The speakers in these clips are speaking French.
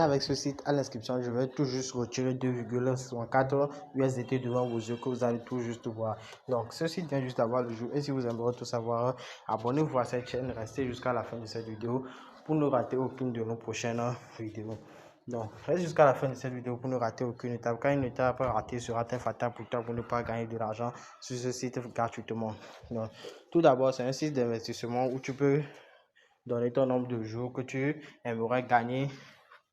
Avec ce site, à l'inscription, je vais tout juste retirer 2,64 USDT devant vos yeux que vous allez tout juste voir. Donc, ce site vient juste d'avoir le jour. Et si vous aimeriez tout savoir, abonnez-vous à cette chaîne. Restez jusqu'à la fin de cette vidéo pour ne rater aucune de nos prochaines vidéos. Donc, reste jusqu'à la fin de cette vidéo pour ne rater aucune étape. Car une étape ratée sera très fatale pour toi pour ne pas gagner de l'argent sur ce site gratuitement. Donc, tout d'abord, c'est un site d'investissement où tu peux donner ton nombre de jours que tu aimerais gagner.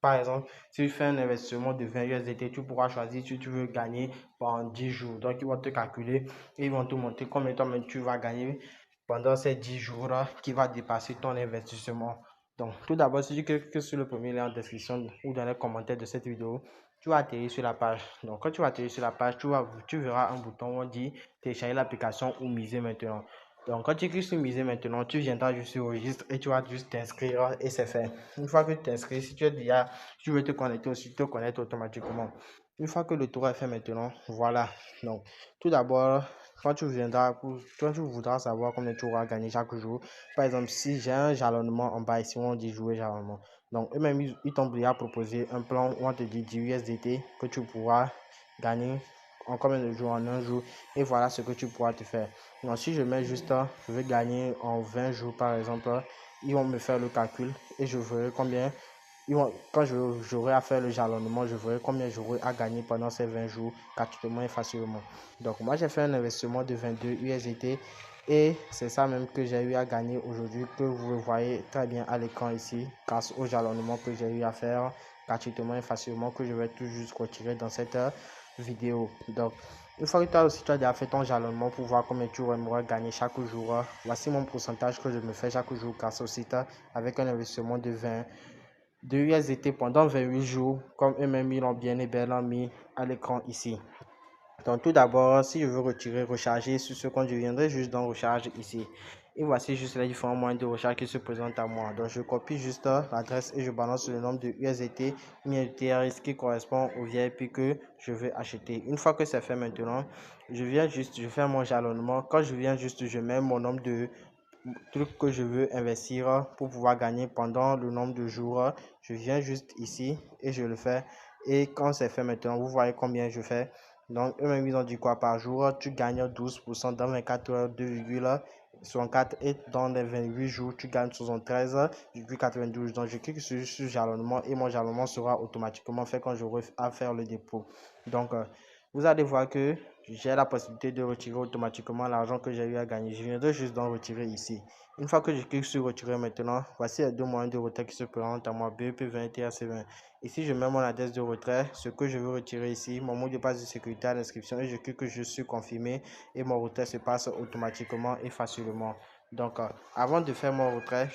Par exemple, si tu fais un investissement de 20 USDT, tu pourras choisir si tu veux gagner pendant 10 jours. Donc, ils vont te calculer et ils vont te montrer combien de temps tu vas gagner pendant ces 10 jours-là qui va dépasser ton investissement. Donc, tout d'abord, si tu cliques sur le premier lien en description ou dans les commentaires de cette vidéo, tu vas atterrir sur la page. Donc, quand tu vas atterrir sur la page, tu verras un bouton où on dit télécharger l'application ou miser maintenant. Donc, quand tu cliques sur miser maintenant, tu viendras juste sur registre et tu vas juste t'inscrire et c'est fait. Une fois que tu t'inscris, si tu veux te connecter aussi, tu te connectes automatiquement. Une fois que le tour est fait maintenant, voilà. Donc, tout d'abord, quand tu voudras savoir combien tu auras gagné chaque jour. Par exemple, si j'ai un jalonnement en bas ici, on dit jouer jalonnement. Donc, eux-mêmes, ils t'ont déjà proposé un plan où on te dit 10 USDT que tu pourras gagner en combien de jours, en un jour, et voilà ce que tu pourras te faire. Donc, si je mets juste, je vais gagner en 20 jours par exemple, ils vont me faire le calcul et je verrai combien, quand j'aurai à faire le jalonnement, je verrai combien j'aurai à gagner pendant ces 20 jours gratuitement et facilement. Donc, moi, j'ai fait un investissement de 22 USDT et c'est ça même que j'ai eu à gagner aujourd'hui, que vous voyez très bien à l'écran ici, grâce au jalonnement que j'ai eu à faire gratuitement et facilement, que je vais tout juste retirer dans cette vidéo. Donc, une fois que tu as déjà fait ton jalonnement pour voir combien tu aimerais gagner chaque jour, voici mon pourcentage que je me fais chaque jour grâce au site avec un investissement de 20 de USDT pendant 28 jours, comme eux-mêmes ils l'ont bien et bien mis à l'écran ici. Donc, tout d'abord, si je veux retirer, recharger sur ce compte, je viendrai juste dans recharge ici. Et voici juste les différents moyens de recharge qui se présentent à moi. Donc, je copie juste l'adresse et je balance le nombre de USDT TRS qui correspond au VIP que je veux acheter. Une fois que c'est fait maintenant, je fais mon jalonnement. Quand je viens juste, je mets mon nombre de trucs que je veux investir pour pouvoir gagner pendant le nombre de jours. Je viens juste ici et je le fais. Et quand c'est fait maintenant, vous voyez combien je fais. Donc, eux-mêmes, ils ont dit quoi par jour? Tu gagnes 12% dans 24 heures, 2,64 et dans les 28 jours, tu gagnes 73,92. Donc, je clique sur jalonnement et mon jalonnement sera automatiquement fait quand j'aurai à faire le dépôt. Donc, vous allez voir que j'ai la possibilité de retirer automatiquement l'argent que j'ai eu à gagner. Je viendrai juste d'en retirer ici. Une fois que je clique sur retirer maintenant, voici les deux moyens de retrait qui se présentent à moi, BEP20 et TRC20. Ici, je mets mon adresse de retrait, ce que je veux retirer ici, mon mot de passe de sécurité à l'inscription et je clique que je suis confirmé et mon retrait se passe automatiquement et facilement. Donc, avant de faire mon retrait,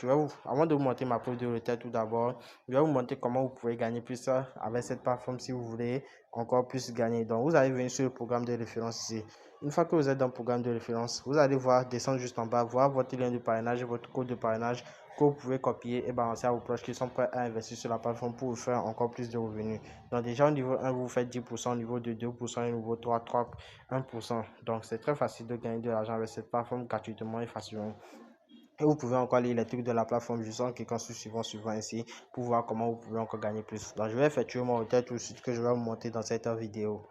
avant de vous montrer ma preuve de retrait tout d'abord, je vais vous montrer comment vous pouvez gagner plus avec cette plateforme si vous voulez encore plus gagner. Donc, vous allez venir sur le programme de référence ici. Une fois que vous êtes dans le programme de référence, vous allez voir, descendre juste en bas, voir votre lien de parrainage et votre code de parrainage que vous pouvez copier et balancer à vos proches qui sont prêts à investir sur la plateforme pour vous faire encore plus de revenus. Donc déjà au niveau 1, vous faites 10%, au niveau 2, 2%, et au niveau 3, 1%. Donc c'est très facile de gagner de l'argent avec cette plateforme gratuitement et facilement. Et vous pouvez encore lire les trucs de la plateforme juste en cliquant sur suivant ici pour voir comment vous pouvez encore gagner plus. Donc je vais effectuer mon retrait tout de suite que je vais vous montrer dans cette vidéo.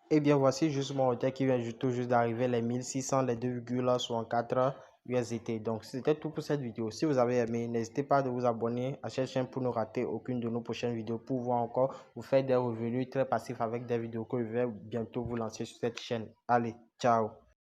Et bien voici juste mon retrait qui vient tout juste d'arriver, les 1600, les 2,64 USDT. Donc c'était tout pour cette vidéo. Si vous avez aimé, n'hésitez pas à vous abonner à cette chaîne pour ne rater aucune de nos prochaines vidéos, pour voir encore vous faire des revenus très passifs avec des vidéos que je vais bientôt vous lancer sur cette chaîne. Allez, ciao!